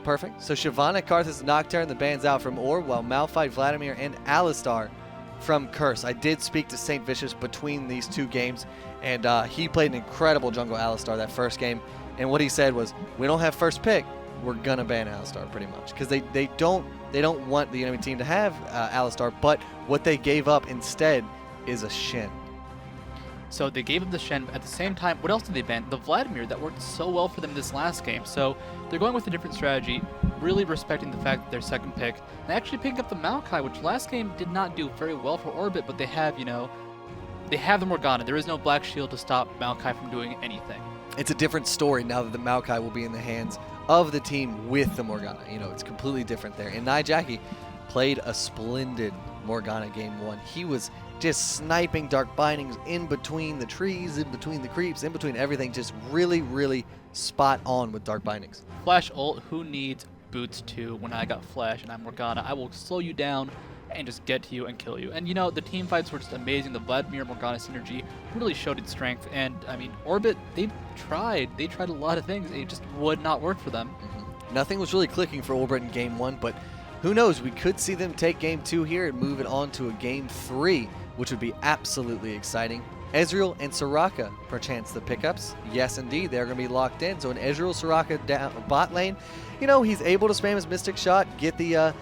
Perfect. So Shyvana, Karthus, Nocturne, the ban's out from Orb, while Malphite, Vladimir, and Alistar from Curse. I did speak to St. Vicious between these two games, and he played an incredible jungle Alistar that first game. And what he said was, we don't have first pick, we're gonna ban Alistar pretty much, because they don't want the enemy team to have Alistar, but what they gave up instead is a Shen. So they gave up the Shen. At the same time, what else did they ban? The Vladimir that worked so well for them this last game. So they're going with a different strategy, really respecting the fact that they're second pick, and actually picking up the Maokai, which last game did not do very well for oRbit, but they have, they have the Morgana. There is no Black Shield to stop Maokai from doing anything. It's a different story now that the Maokai will be in the hands of the team with the Morgana. It's completely different there. And Jackie played a splendid Morgana game 1. He was just sniping Dark Bindings in between the trees, in between the creeps, in between everything. Just really, really spot on with Dark Bindings. Flash ult, who needs boots 2 when I got Flash and I'm Morgana? I will slow you down and just get to you and kill you. And the team fights were just amazing. The Vladimir-Morgana synergy really showed its strength. And I mean, oRbit, they tried a lot of things. It just would not work for them. Nothing was really clicking for oRbit in game 1, but who knows? We could see them take game 2 here and move it on to a game 3, which would be absolutely exciting. Ezreal and Soraka, perchance the pickups. Yes, indeed, they're going to be locked in. So an Ezreal-Soraka bot lane, he's able to spam his Mystic Shot, get the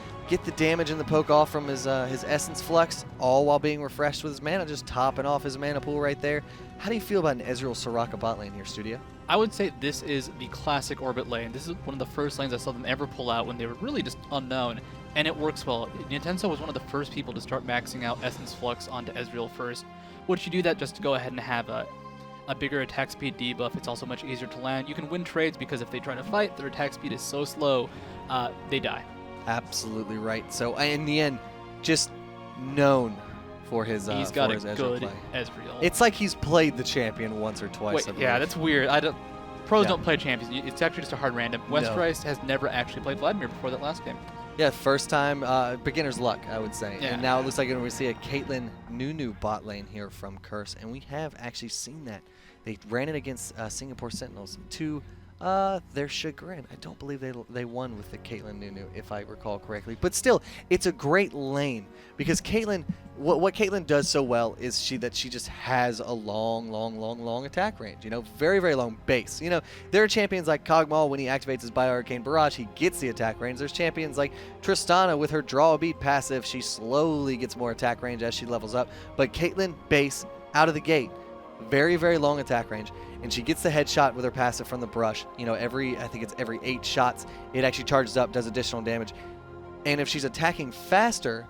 damage and the poke off from his Essence Flux, all while being refreshed with his mana, just topping off his mana pool right there. How do you feel about an Ezreal-Soraka bot lane here, Studio? I would say this is the classic oRbit lane. This is one of the first lanes I saw them ever pull out when they were really just unknown, and it works well. Nintenso was one of the first people to start maxing out Essence Flux onto Ezreal first, which you do that just to go ahead and have a bigger attack speed debuff. It's also much easier to land. You can win trades because if they try to fight, their attack speed is so slow, they die. Absolutely right. So in the end, just known for his he's got a Ezreal good play. Ezreal. It's like he's played the champion once or twice. Wait, yeah, that's weird. Pros don't play champions. It's actually just a hard random. Westeros has never actually played Vladimir before that last game. Yeah, first time, beginner's luck, I would say. Yeah. And now it looks like we're going to see a Caitlyn Nunu bot lane here from Curse, and we have actually seen that. They ran it against Singapore Sentinels to their chagrin. I don't believe they won with the Caitlyn Nunu, if I recall correctly. But still, it's a great lane because Caitlyn, what Caitlyn does so well is she just has a long attack range. Very, very long base. There are champions like Kog'Maw when he activates his Bio-Arcane Barrage, he gets the attack range. There's champions like Tristana with her Draw a Beat passive. She slowly gets more attack range as she levels up. But Caitlyn base out of the gate, very, very long attack range, and she gets the headshot with her passive from the brush. I think it's every 8 shots, it actually charges up, does additional damage. And if she's attacking faster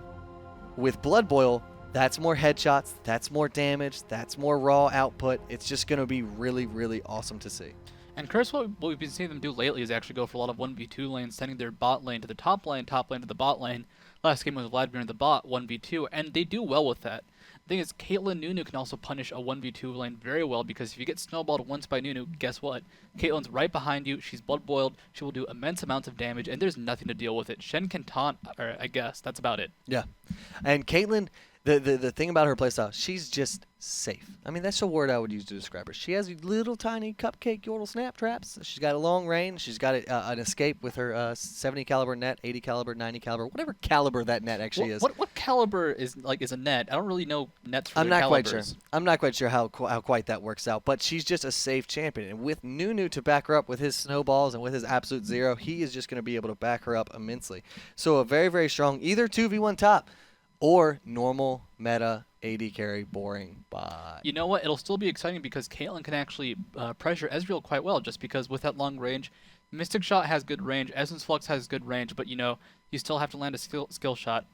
with Blood Boil, that's more headshots, that's more damage, that's more raw output. It's just going to be really, really awesome to see. And Curse, what we've been seeing them do lately is actually go for a lot of 1v2 lanes, sending their bot lane to the top lane to the bot lane. Last game was Vladimir in the bot, 1v2, and they do well with that. The thing is, Caitlyn Nunu can also punish a 1v2 lane very well, because if you get snowballed once by Nunu, guess what? Caitlyn's right behind you, she's blood boiled, she will do immense amounts of damage, and there's nothing to deal with it. Shen can taunt, or I guess, that's about it. Yeah. And Caitlyn, the thing about her playstyle, she's just safe. I mean, that's the word I would use to describe her. She has little tiny cupcake Yordle snap traps. She's got a long range. She's got an escape with her 70 caliber net, 80 caliber, 90 caliber, whatever caliber that net actually is. What caliber is a net? I don't really know nets for I'm not calibers. quite sure. I'm not quite sure how quite that works out, but she's just a safe champion. And with Nunu to back her up with his snowballs and with his absolute zero, he is just going to be able to back her up immensely. So a very, very strong either 2v1 top or normal meta AD carry boring bot. You know what? It'll still be exciting because Caitlyn can actually pressure Ezreal quite well, just because with that long range, Mystic Shot has good range, Essence Flux has good range, but you still have to land a skill shot.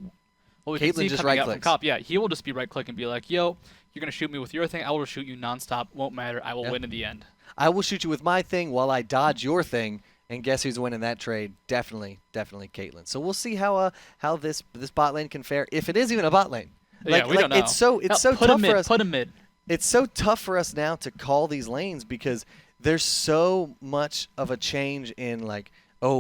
Well, Caitlyn just right clicks. Yeah, he will just be right click and be like, yo, you're going to shoot me with your thing, I will shoot you nonstop, won't matter, I will win in the end. I will shoot you with my thing while I dodge your thing. And guess who's winning that trade? Definitely Caitlyn. So we'll see how this bot lane can fare, if it is even a bot lane. We don't know. It's so tough for us. Put a mid. It's so tough for us now to call these lanes because there's so much of a change in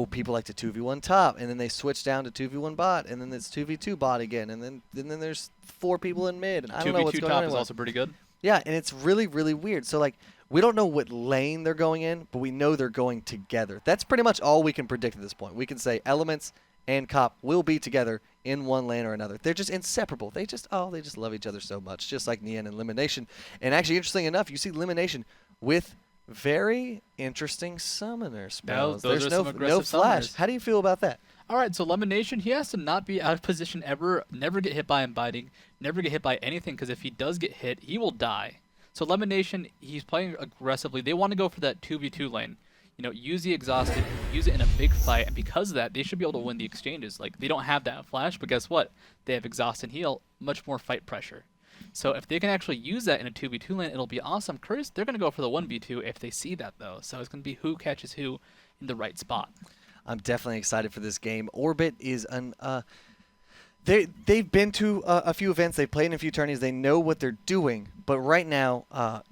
people like to 2v1 top, and then they switch down to 2v1 bot, and then it's 2v2 bot again, and then there's 4 people in mid, and I don't know what's going on. 2v2 top is also pretty good. Yeah, and it's really, really weird. So We don't know what lane they're going in, but we know they're going together. That's pretty much all we can predict at this point. We can say Elements and Cop will be together in one lane or another. They're just inseparable. They just love each other so much, just like Nian and Elimination. And actually, interesting enough, you see Elimination with very interesting summoner spells. Those There's are some no aggressive flash. summoners. How do you feel about that? All right, so Elimination, he has to not be out of position ever, never get hit by Inviting, never get hit by anything, because if he does get hit, he will die. So Elimination, he's playing aggressively. They want to go for that 2v2 lane. You know, use the Exhausted, use it in a big fight, and because of that, they should be able to win the exchanges. Like, they don't have that in Flash, but guess what? They have Exhaust and Heal, much more fight pressure. So if they can actually use that in a 2v2 lane, it'll be awesome. Curse, they're going to go for the 1v2 if they see that, though. So it's going to be who catches who in the right spot. I'm definitely excited for this game. oRbit is they've been to a few events, they've played in a few tourneys, they know what they're doing, but right now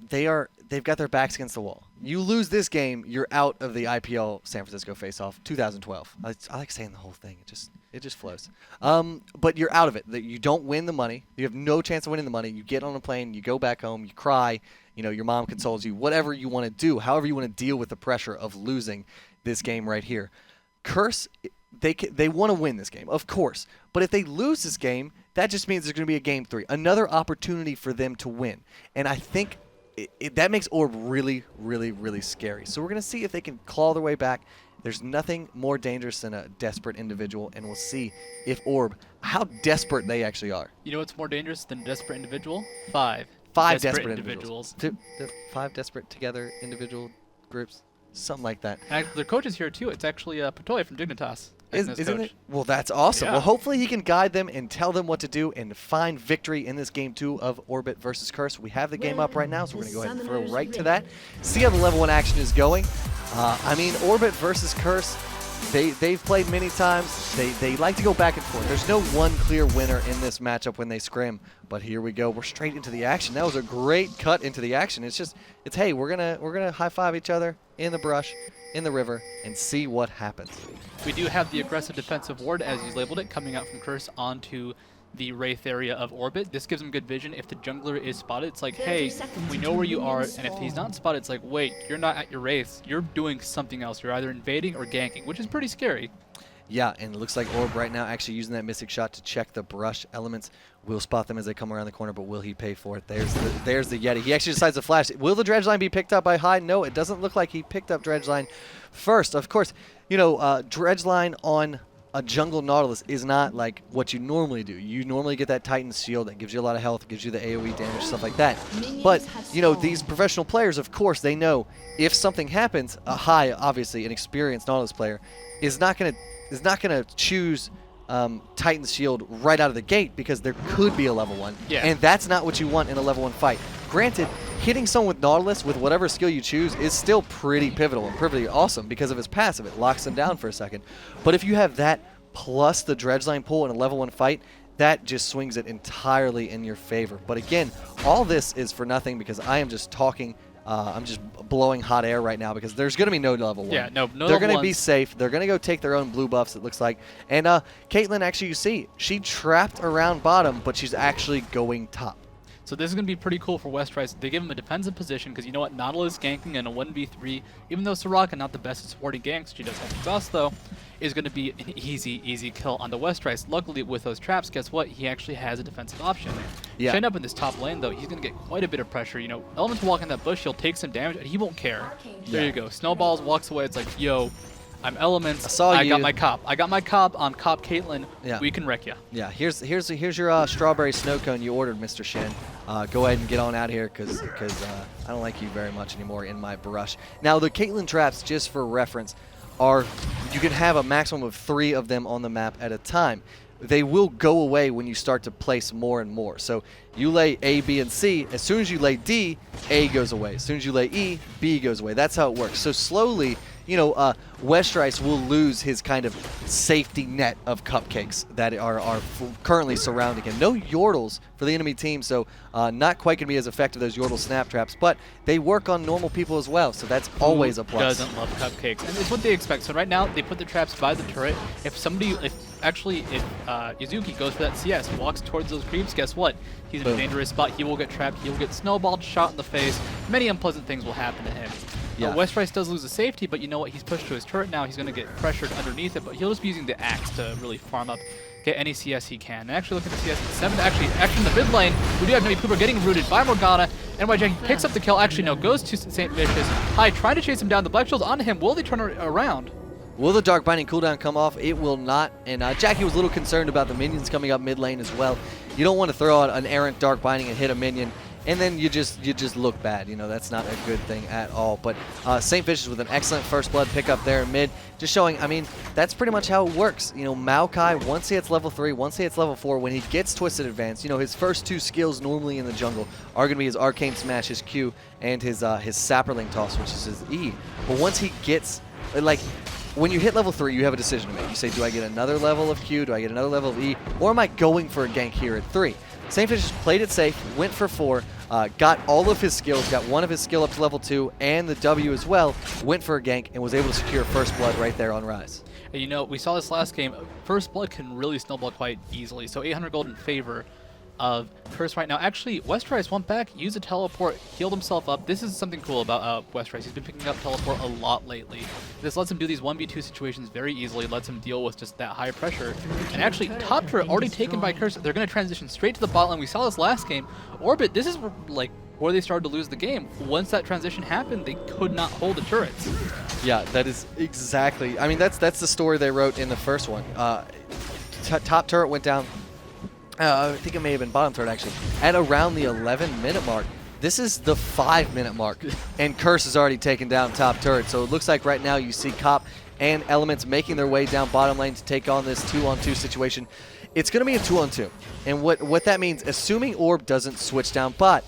they've got their backs against the wall. You lose this game, you're out of the IPL San Francisco Face Off 2012. I like saying the whole thing. It just flows. But you're out of it. You don't win the money. You have no chance of winning the money. You get on a plane, you go back home, you cry. You know, your mom consoles you. Whatever you want to do, however you want to deal with the pressure of losing this game right here. Curse, they want to win this game, of course. But if they lose this game, that just means there's going to be a game 3, another opportunity for them to win. And I think that makes oRb really, really, really scary. So we're going to see if they can claw their way back. There's nothing more dangerous than a desperate individual, and we'll see if oRb, how desperate they actually are. You know what's more dangerous than a desperate individual? Five Desperate individuals. 5 desperate together individual groups. Something like that. And their coach is here too. It's actually Patoy from Dignitas. Isn't it? Well, that's awesome. Yeah. Well, hopefully he can guide them and tell them what to do and find victory in this game 2 of oRbit versus Curse. We have the game up right now, so we're going to go ahead and throw right to that. See how the level 1 action is going. I mean, oRbit versus Curse, they've played many times. They like to go back and forth. There's no one clear winner in this matchup when they scrim. But here we go. We're straight into the action. That was a great cut into the action. It's hey, we're gonna high five each other in the brush, in the river, and see what happens. We do have the aggressive defensive ward, as you labeled it, coming out from Curse onto the Wraith area of oRbit. This gives them good vision. If the jungler is spotted, it's like, hey, we know where you are, and if he's not spotted, it's like, wait, you're not at your Wraith. You're doing something else. You're either invading or ganking, which is pretty scary. Yeah, and it looks like oRb right now actually using that Mystic Shot to check the brush elements. Will spot them as they come around the corner, but will he pay for it? There's the Yeti. He actually decides to flash. Will the Dredge Line be picked up by Hyde? No, it doesn't look like he picked up Dredge Line first. Of course, you know, Dredge Line on a jungle Nautilus is not like what you normally do. You normally get that Titan's Shield that gives you a lot of health, gives you the AoE damage, stuff like that. But, you know, these professional players, of course, they know if something happens, a high, obviously, an experienced Nautilus player is not going to choose Titan's Shield right out of the gate because there could be a level 1. Yeah. And that's not what you want in a level 1 fight. Granted, hitting someone with Nautilus with whatever skill you choose is still pretty pivotal and pretty awesome because of his passive. It locks them down for a second. But if you have that plus the Dredge Line pull in a level 1 fight, that just swings it entirely in your favor. But again, all this is for nothing because I am just talking. I'm just blowing hot air right now because there's going to be no level 1. Yeah, no They're going to be safe. They're going to go take their own blue buffs, it looks like. And Caitlyn, actually, you see, she trapped around bottom, but she's actually going top. So this is going to be pretty cool for Westrise. They give him a defensive position because you know what? Nautilus ganking in a 1v3, even though Soraka not the best at supporting ganks, she does have exhaust though, is going to be an easy kill on the Westrise. Luckily with those traps, guess what? He actually has a defensive option. Yeah. Shane up in this top lane though, he's going to get quite a bit of pressure. You know, Elemental walk in that bush, he'll take some damage and he won't care. There you go. Snowballs walks away. It's like, yo, I'm Elements. I got my cop. I got my cop on Cop Caitlyn. Yeah. We can wreck ya. Yeah. Here's your strawberry snow cone you ordered, Mr. Shen. Go ahead and get on out here because I don't like you very much anymore in my brush. Now the Caitlyn traps, just for reference, are you can have a maximum of 3 of them on the map at a time. They will go away when you start to place more and more. So you lay A, B, and C. As soon as you lay D, A goes away. As soon as you lay E, B goes away. That's how it works. So slowly, you know, Westrice will lose his kind of safety net of cupcakes that are currently surrounding him. No Yordles for the enemy team, so not quite going to be as effective as Yordle snap traps, but they work on normal people as well, so that's always a plus. Doesn't love cupcakes, and it's what they expect. So right now, they put the traps by the turret. If Yuzuki goes for that CS, walks towards those creeps, guess what? He's in a dangerous spot. He will get trapped. He will get snowballed, shot in the face. Many unpleasant things will happen to him. Yeah. Westrice does lose the safety, but you know what? He's pushed to his turret now. He's going to get pressured underneath it, but he'll just be using the axe to really farm up, get any CS he can. And actually, look at the CS. 7 actually in the mid lane. We do have Nami Pooper getting rooted by Morgana. NY Jackie picks up the kill. Actually, no, goes to St. Vicious. High trying to chase him down. The Black Shield's on him. Will they turn around? Will the Dark Binding cooldown come off? It will not. And Jackie was a little concerned about the minions coming up mid lane as well. You don't want to throw out an errant Dark Binding and hit a minion, and then you just look bad. You know, that's not a good thing at all. But St. Vicious with an excellent first blood pickup there in mid, just showing, I mean, that's pretty much how it works. You know, Maokai, once he hits level 3, once he hits level 4, when he gets Twisted Advance, you know, his first 2 skills normally in the jungle are going to be his Arcane Smash, his Q, and his Sapperling Toss, which is his E. But once he gets, like, when you hit level 3, you have a decision to make. You say, do I get another level of Q? Do I get another level of E? Or am I going for a gank here at 3? St. Vicious played it safe, went for 4, got all of his skills, got one of his skill up to level 2, and the W as well, went for a gank, and was able to secure first blood right there on Rise. And you know, we saw this last game. First blood can really snowball quite easily. So 800 gold in favor of Curse right now. Actually, Westrice went back, used a teleport, healed himself up. This is something cool about Westrice. He's been picking up teleport a lot lately. This lets him do these 1v2 situations very easily, lets him deal with just that high pressure. And actually, top turret already taken by Curse. They're going to transition straight to the bot lane. We saw this last game. oRbit, this is like where they started to lose the game. Once that transition happened, they could not hold the turrets. Yeah, that is exactly. I mean, that's the story they wrote in the first one. Top turret went down. I think it may have been bottom turret, actually, at around the 11-minute mark. This is the 5-minute mark, and Curse has already taken down top turret. So it looks like right now you see Cop and Elements making their way down bottom lane to take on this 2-on-2 situation. It's going to be a 2-on-2, and what that means, assuming Orb doesn't switch down bot,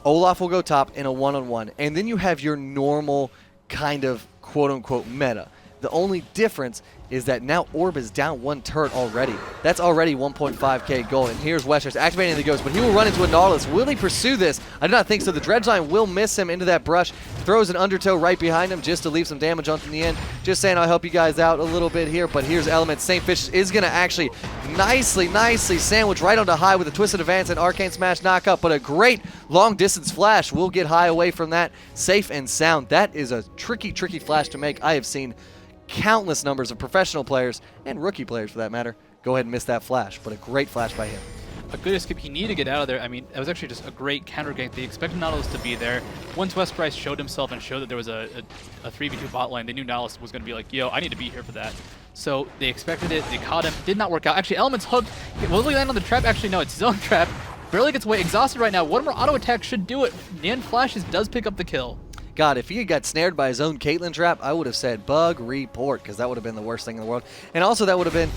Olaf will go top in a 1-on-1, and then you have your normal kind of quote-unquote meta. The only difference is that now Orb is down 1 turret already. That's already 1.5k gold. And here's Westrice activating the Ghost, but he will run into a Nautilus. Will he pursue this? I do not think so. The Dredgeline will miss him into that brush. Throws an Undertow right behind him just to leave some damage on in the end. Just saying I'll help you guys out a little bit here, but here's Element. St. Vicious is going to actually nicely sandwich right onto High with a Twisted Advance and Arcane Smash knockup, but a great long distance flash will get High away from that. Safe and sound. That is a tricky flash to make. I have seen countless numbers of professional players, and rookie players for that matter, go ahead and miss that flash, but a great flash by him. A good escape. He needed to get out of there. I mean, it was actually just a great counter gank. They expected Nautilus to be there. Once Westrice showed himself and showed that there was a 3v2 bot lane, they knew Nautilus was going to be like, yo, I need to be here for that. So they expected it. They caught him. Did not work out. Actually, Element's hooked. Will he land on the trap? Actually, no, it's his own trap. Barely gets away. Exhausted right now. One more auto attack should do it. Nan flashes, does pick up the kill. God, if he had got snared by his own Caitlyn trap, I would have said bug report, because that would have been the worst thing in the world. And also that would have been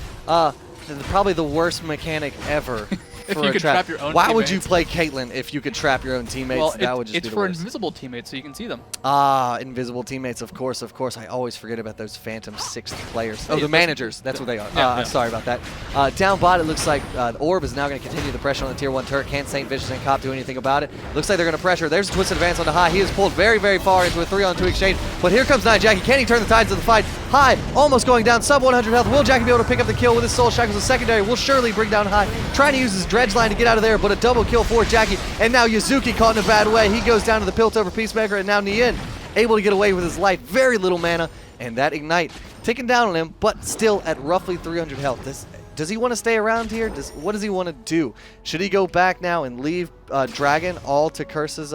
probably the worst mechanic ever if for you a could trap your own Why teammates. would you play Caitlyn if you could trap your own teammates? Well, that would just it's be the for worst. invisible teammates, so you can see them. Ah, invisible teammates, of course. I always forget about those phantom 6th players. Oh, the managers. That's what they are. Yeah. Sorry about that. Down bot, it looks like Orb is now going to continue the pressure on the tier 1 turret. Can't St. Vicious and Cop do anything about it? Looks like they're going to pressure. There's a Twisted Advance on the High. He is pulled very far into a 3-on-2 exchange. But here comes Jackie. Can he turn the tides of the fight? High, almost going down, sub 100 health. Will Jackie be able to pick up the kill with his Soul Shackles? The secondary will surely bring down High. Trying to use his Dredge line to get out of there, but a double kill for Jackie. And now Yuzuki caught in a bad way. He goes down to the Piltover Peacemaker, and now Nien able to get away with his life. Very little mana, and that Ignite ticking down on him, but still at roughly 300 health. Does he want to stay around here? What does he want to do? Should he go back now and leave Dragon all to Curse's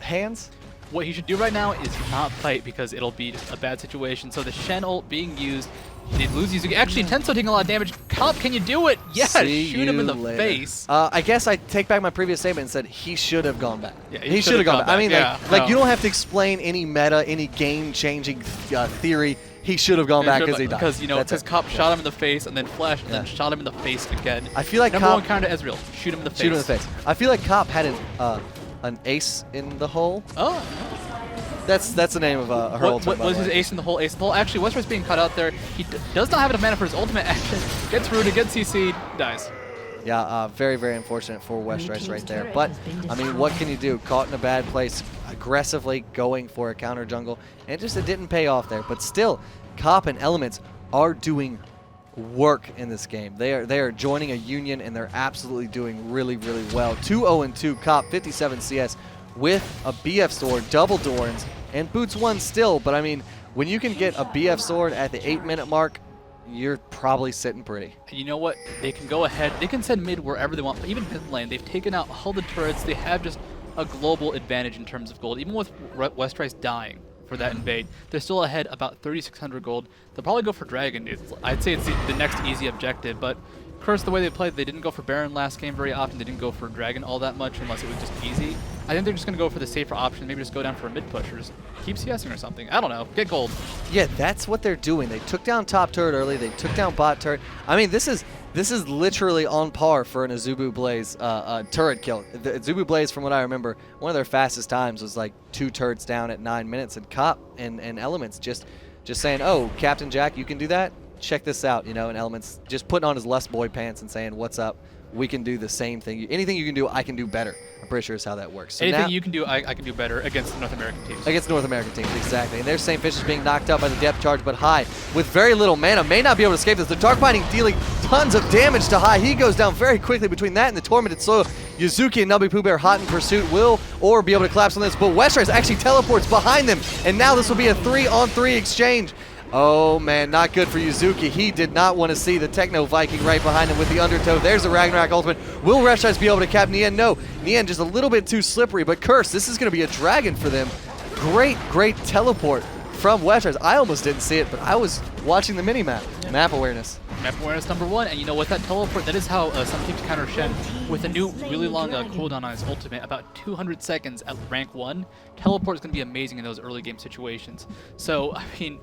hands? What he should do right now is not fight, because it'll be a bad situation. So the Shen ult being used, they lose Yuzuki. Actually, Tenso taking a lot of damage. Cop, can you do it? Yeah, shoot him in the face. I guess I take back my previous statement and said he should have gone back. Yeah, he should have gone back. I mean, yeah, like you don't have to explain any meta, any game-changing theory. He should have gone back because he died. Because, you know, because Cop shot him in the face and then flashed and then shot him in the face again. I feel like Number one counter to Ezreal. Shoot him in the face. I feel like Cop had an ace in the hole. Oh. That's the name of her ultimate. What by was the his way. ace in the hole? Ace in the hole. Actually, Westrice being cut out there. He does not have enough mana for his ultimate action. Gets rooted, gets CC'd, dies. Yeah, very, very unfortunate for Westrice right there. But, I mean, what can you do? Caught in a bad place, aggressively going for a counter jungle, and it didn't pay off there. But still, Cop and Elements are doing work in this game. They are joining a union, and they're absolutely doing really, really well. 2-0-2, Cop, 57 CS with a BF sword, double Dorans, and Boots 1 still. But, I mean, when you can get a BF sword at the 8-minute mark, you're probably sitting pretty. And you know what? They can go ahead. They can send mid wherever they want. But even mid lane, they've taken out all the turrets. They have just a global advantage in terms of gold. Even with Westrice dying for that invade, they're still ahead about 3,600 gold. They'll probably go for Dragon. I'd say it's the next easy objective. But Curse, the way they played, they didn't go for Baron last game very often. They didn't go for Dragon all that much unless it was just easy. I think they're just going to go for the safer option, maybe just go down for a mid push or just keep CSing or something. I don't know. Get gold. Yeah, that's what they're doing. They took down top turret early. They took down bot turret. I mean, this is literally on par for an Azubu Blaze turret kill. The Azubu Blaze, from what I remember, one of their fastest times was like 2 turrets down at 9 minutes. And Cop and Elements just saying, oh, Captain Jack, you can do that? Check this out, you know, and Elements just putting on his less boy pants and saying, what's up? We can do the same thing. Anything you can do, I can do better. I'm pretty sure is how that works. So anything now, you can do, I can do better against North American teams. Against North American teams, exactly. And there's St. Fish is being knocked out by the depth charge, but High, with very little mana, may not be able to escape this. The Dark Binding dealing tons of damage to High. He goes down very quickly between that and the Tormented Soil. Yuzuki and Nubby Pooh Bear hot in pursuit. Will or be able to collapse on this, but Westrice actually teleports behind them, and now this will be a 3-on-3 exchange. Oh man, not good for Yuzuki. He did not want to see the Techno Viking right behind him with the Undertow. There's the Ragnarok ultimate. Will Westrice be able to cap Nien? No. Nien just a little bit too slippery, but Curse, this is going to be a dragon for them. Great, great teleport from Westrice. I almost didn't see it, but I was watching the mini-map. Map awareness. Map awareness #1, and you know what, that teleport, that is how some teams counter Shen with a new really long cooldown on his ultimate, about 200 seconds at rank 1. Teleport is going to be amazing in those early game situations. So, I mean,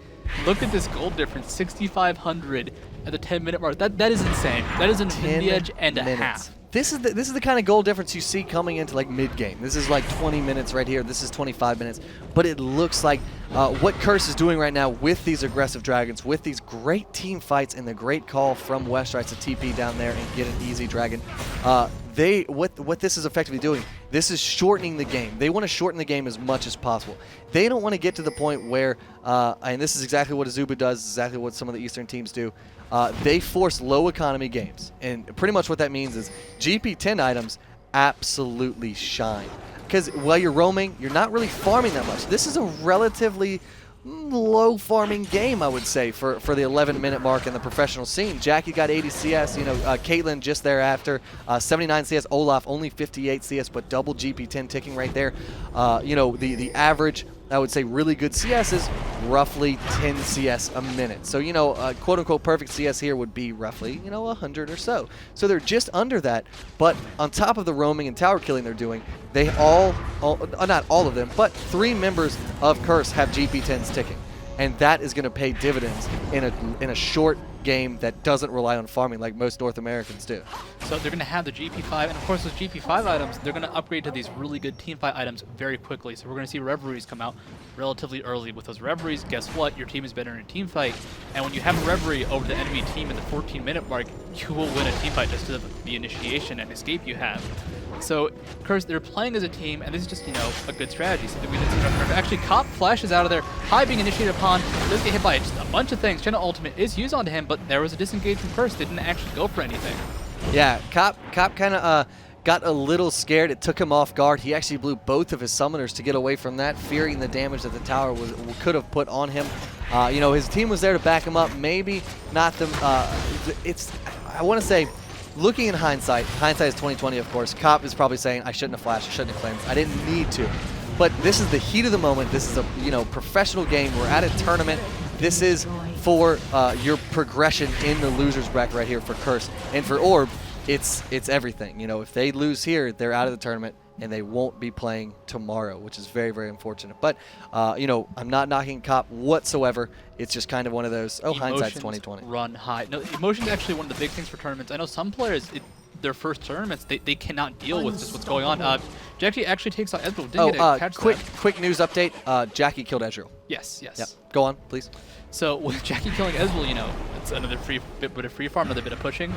look at this gold difference, 6,500 at the 10-minute mark. That is insane. That is an Infinity Edge and a half. This is the kind of goal difference you see coming into like mid-game. This is like 20 minutes right here. This is 25 minutes. But it looks like what Curse is doing right now with these aggressive dragons, with these great team fights and the great call from Westrice to TP down there and get an easy dragon. What this is effectively doing, this is shortening the game. They want to shorten the game as much as possible. They don't want to get to the point where, and this is exactly what Azubu does, exactly what some of the Eastern teams do, they force low economy games. And pretty much what that means is GP10 items absolutely shine. Because while you're roaming, you're not really farming that much. This is a relatively low farming game, I would say, for the 11-minute mark in the professional scene. Jackie got 80 CS, you know, Caitlyn just thereafter, 79 CS, Olaf only 58 CS, but double GP10 ticking right there. You know, the average, I would say, really good CS is roughly 10 CS a minute. So, you know, quote-unquote perfect CS here would be roughly, you know, 100 or so. So they're just under that, but on top of the roaming and tower killing they're doing, they not all of them, but 3 members of Curse have GP10s ticking. And that is going to pay dividends in a short game that doesn't rely on farming like most North Americans do. So they're going to have the GP5, and of course those GP5 items, they're going to upgrade to these really good teamfight items very quickly. So we're going to see Reveries come out relatively early. With those Reveries, guess what? Your team is better in a teamfight, and when you have a Reverie over the enemy team in the 14-minute mark, you will win a teamfight just to the initiation and escape you have. So, Curse, they're playing as a team, and this is just, you know, a good strategy. Something we didn't see. Actually, Cop flashes out of there. High being initiated upon, does get hit by just a bunch of things. Channel Ultimate is used onto him, but there was a disengage from Curse. They didn't actually go for anything. Yeah, Cop kind of got a little scared. It took him off guard. He actually blew both of his summoners to get away from that, fearing the damage that the tower could have put on him. You know, his team was there to back him up. Maybe not them. I want to say, looking in hindsight is 2020, of course. Cop is probably saying, I shouldn't have flashed, I shouldn't have cleansed. I didn't need to. But this is the heat of the moment. This is a, you know, professional game. We're at a tournament. This is for your progression in the loser's bracket right here for Curse. And for Orb, it's everything. You know, if they lose here, they're out of the tournament and they won't be playing tomorrow, which is very, very unfortunate. But, you know, I'm not knocking Cop whatsoever. It's just kind of one of those, hindsight's 2020. Run high. No, emotion's actually one of the big things for tournaments. I know some players, their first tournaments, they cannot deal with just what's going on. Jackie actually takes out Ezreal. Didn't get a catch quick news update. Jackie killed Ezreal. Yes. Yep. Go on, please. So with Jackie killing Ezreal, it's another bit of free farm, another bit of pushing.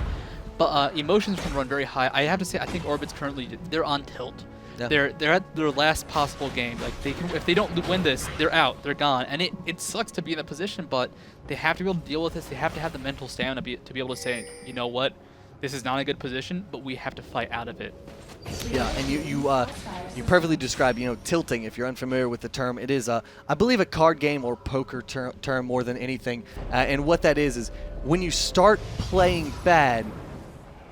But emotions can run very high. I have to say, I think oRbit's currently, they're on tilt. Yeah. They're at their last possible game. Like if they don't win this, they're out. They're gone. And it sucks to be in that position, but they have to be able to deal with this. They have to have the mental stamina to be able to say, you know what, this is not a good position, but we have to fight out of it. Yeah, and you perfectly describe, tilting. If you're unfamiliar with the term, it is I believe a card game or poker term more than anything. And what that is when you start playing bad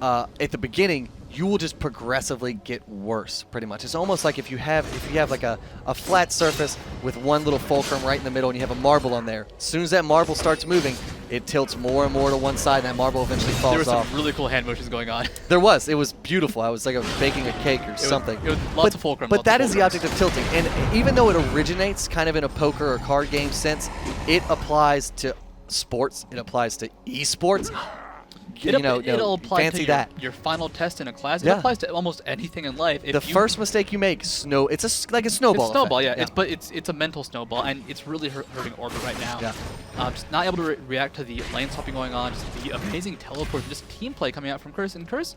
at the beginning, you will just progressively get worse, pretty much. It's almost like if you have like a flat surface with one little fulcrum right in the middle and you have a marble on there. As soon as that marble starts moving, it tilts more and more to one side and that marble eventually falls off. There were some really cool hand motions going on. There was. It was beautiful. I was like I was baking a cake or something. It was lots of fulcrum. But that is the object of tilting. And even though it originates kind of in a poker or card game sense, it applies to sports. It applies to esports. It'll apply fancy to your final test in a class. It applies to almost anything in life. The first mistake you make, it's like a snowball. It's a snowball, effect. But it's a mental snowball, and it's really hurting oRbit right now. Yeah. Just not able to react to the lane swapping going on, just the amazing teleport, just team play coming out from Curse. And Curse,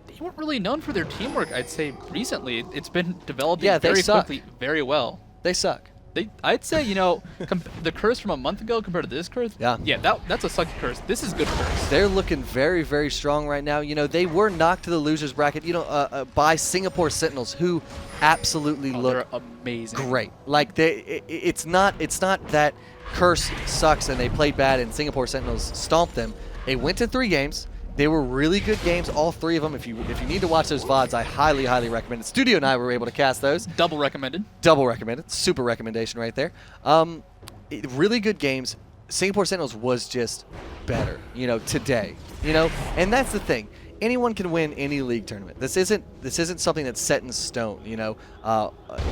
they weren't really known for their teamwork, I'd say, recently. It's been developing very quickly, very well. They suck. I'd say, the Curse from a month ago compared to this Curse, that's a sucky Curse. This is good Curse. They're looking very, very strong right now. They were knocked to the losers bracket, by Singapore Sentinels, who absolutely look amazing, great. Like it's not that Curse sucks and they played bad and Singapore Sentinels stomped them. They went to 3 games. They were really good games, all 3 of them. If you need to watch those VODs, I highly, highly recommend it. Studio and I were able to cast those. Double recommended. Double recommended. Super recommendation right there. Really good games. Singapore Sentinels was just better, today. And that's the thing. Anyone can win any league tournament. This isn't something that's set in stone.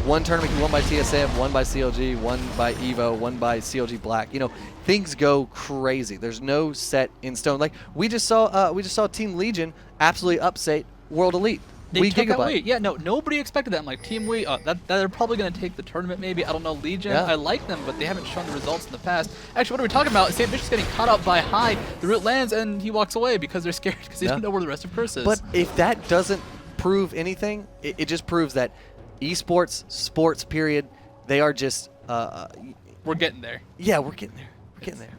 One tournament can be won by TSM, one by CLG, one by Evo, one by CLG Black. Things go crazy. There's no set in stone. Like we just saw Team Legion absolutely upset World Elite. They took out Wii. Yeah, nobody expected that. I'm like, Team Wii, that they're probably going to take the tournament maybe. I don't know, Legion. Yeah. I like them, but they haven't shown the results in the past. Actually, what are we talking about? St. Vicious getting caught up by High. The root lands, and he walks away because they're scared because they don't know where the rest of Curse is. But if that doesn't prove anything, it just proves that esports, sports, period, they are just... we're getting there. Yeah, we're getting there.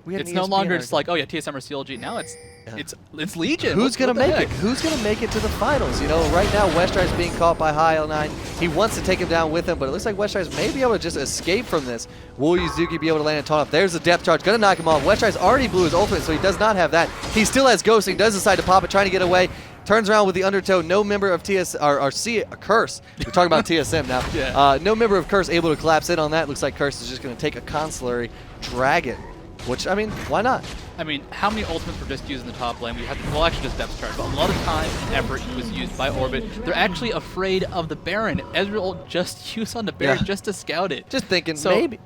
It's no longer just like, oh yeah, TSM or CLG. Now it's Legion. Who's gonna make it? Who's gonna make it to the finals? Right now Westride's being caught by High L9. He wants to take him down with him, but it looks like Westride's may be able to just escape from this. Will Yuzuki be able to land a taunt off? There's the depth charge, gonna knock him off. Westride's already blew his ultimate, so he does not have that. He still has ghosting, does decide to pop it, trying to get away. Turns around with the undertow. No member of Curse. We're talking about TSM now. Yeah. No member of Curse able to collapse in on that. Looks like Curse is just going to take a consulary dragon. Which, why not? How many ultimates were just used in the top lane? We had, actually just depth charge, but a lot of time and effort was used by oRbit. They're actually afraid of the Baron. Ezreal just used on the Baron just to scout it. Just thinking,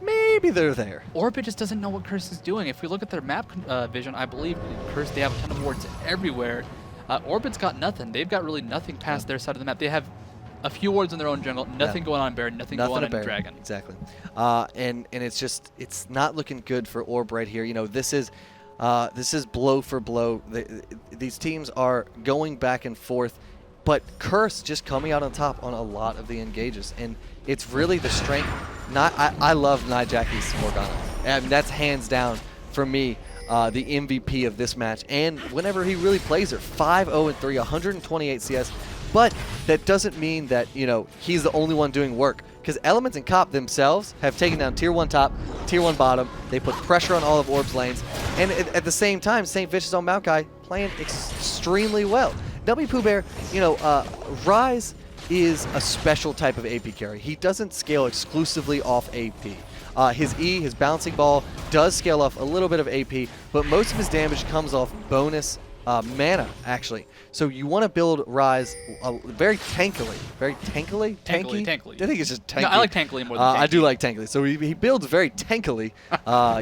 maybe they're there. oRbit just doesn't know what Curse is doing. If we look at their map vision, I believe Curse, they have a ton of wards everywhere. oRbit's got nothing. They've got really nothing past their side of the map. They have a few wards in their own jungle, nothing going on Baron, nothing going on in Dragon. Exactly. And it's not looking good for oRb right here. This is blow for blow. These teams are going back and forth, but Curse just coming out on top on a lot of the engages, and it's really the strength. I love Jackie's Morgana, and that's hands down for me. The MVP of this match, and whenever he really plays her, 5-0-3, 128 CS. But that doesn't mean that he's the only one doing work, because Elements and Cop themselves have taken down Tier 1 top, Tier 1 bottom. They put pressure on all of oRb's lanes, and at the same time, St. Vicious on Maokai playing extremely well. W. Pooh Bear, Rise is a special type of AP carry. He doesn't scale exclusively off AP. His E, his bouncing ball, does scale off a little bit of AP, but most of his damage comes off bonus mana, actually. So you want to build Rise very tankily. Very tankily? Tankily. I think it's just tankily. No, I like tankily more than tanky. I do like tankily. So he builds very tankily.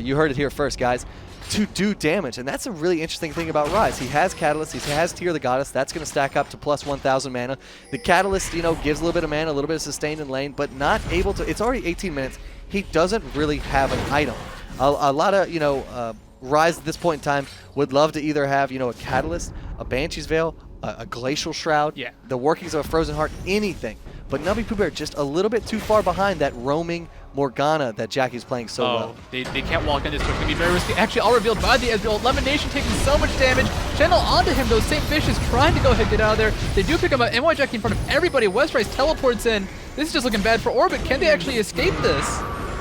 You heard it here first, guys. to do damage. And that's a really interesting thing about Rise. He has Catalyst, he has Tear the Goddess. That's going to stack up to plus 1,000 mana. The Catalyst, you know, gives a little bit of mana, a little bit of sustain in lane, but not able to. It's already 18 minutes. He doesn't really have an item. A lot of, you know, Rise at this point in time would love to either have, you know, a Catalyst, a Banshee's Veil, a Glacial Shroud, the workings of a Frozen Heart, anything. But Nubby Pooh Bear just a little bit too far behind that roaming Morgana that Jackie's playing so well. They can't walk in this, so it's going to be very risky. Actually, all revealed by the Ezreal. Lemonation taking so much damage. Channel onto him, though. St. Fish is trying to go ahead and get out of there. They do pick him up. NY Jackie in front of everybody. Westrise teleports in. This is just looking bad for oRbit. Can they actually escape this?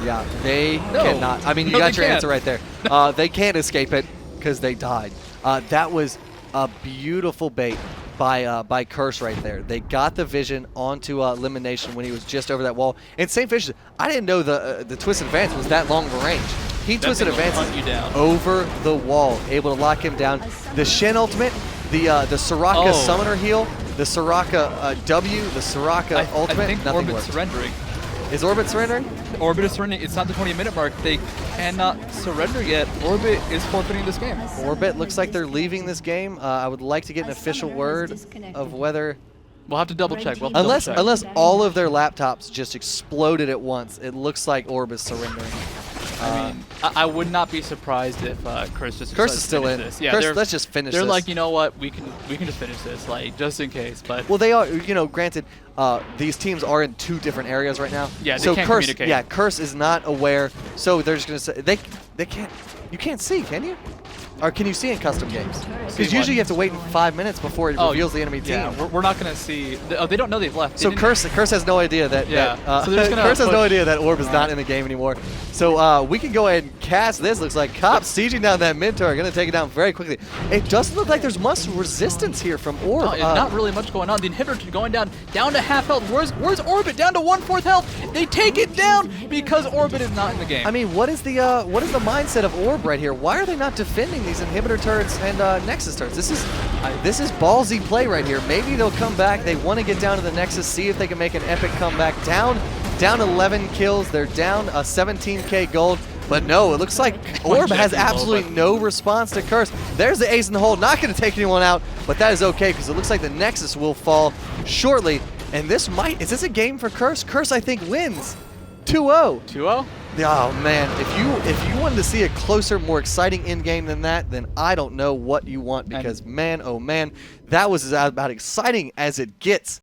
Yeah, they cannot. I mean, you got your answer right there. They can't escape it because they died. That was a beautiful bait by Curse right there. They got the vision onto Elimination when he was just over that wall. And St. Fish, I didn't know the Twisted Advance was that long of a range. He Twisted Advance over the wall, able to lock him down. The Shen ultimate, the Soraka Summoner heal, the Soraka W, the Soraka ultimate, I think nothing oRbit's worked. surrendering. Is oRbit surrendering? oRbit is surrendering. It's not the 20-minute mark. They cannot surrender yet. oRbit is forfeiting this game. oRbit looks like they're leaving this game. I would like to get an official word of whether... We'll have to double check. Unless all of their laptops just exploded at once, it looks like oRbit's surrendering. I mean, I would not be surprised if Curse just Curse is still in. This. Yeah, Curse, let's just finish this. They're like, you know what, we can just finish this, like, just in case. But well, they are. You know, granted, these teams are in 2 different areas right now. Yeah, they so can't Curse, communicate. yeah, Curse is not aware. So they're just gonna say they can't. You can't see, can you? Or can you see in custom games? Because usually you have to wait 5 minutes before it reveals the enemy team. Yeah, we're not going to see. They don't know they've left. So Curse has no idea that. Yeah. So Curse has no idea that Orb is not in the game anymore. So we can go ahead and cast this. Looks like Cops sieging down that mid turret, going to take it down very quickly. It doesn't look like there's much resistance here from Orb. No, not really much going on. The inhibitor going down to half health. Where's oRbit? Down to 1/4 health. They take it down because oRbit is not in the game. I mean, what is the mindset of Orb right here? Why are they not defending these inhibitor turrets and Nexus turrets? This is ballsy play right here. Maybe they'll come back. They want to get down to the Nexus, see if they can make an epic comeback. Down 11 kills. They're down 17k gold. But no, it looks like Orb has absolutely no response to Curse. There's the ace in the hole. Not going to take anyone out, but that is okay because it looks like the Nexus will fall shortly. And this is this a game for Curse? Curse, I think, wins 2-0. 2-0? Oh man, if you wanted to see a closer, more exciting end game than that, then I don't know what you want, because man, oh man, that was about exciting as it gets.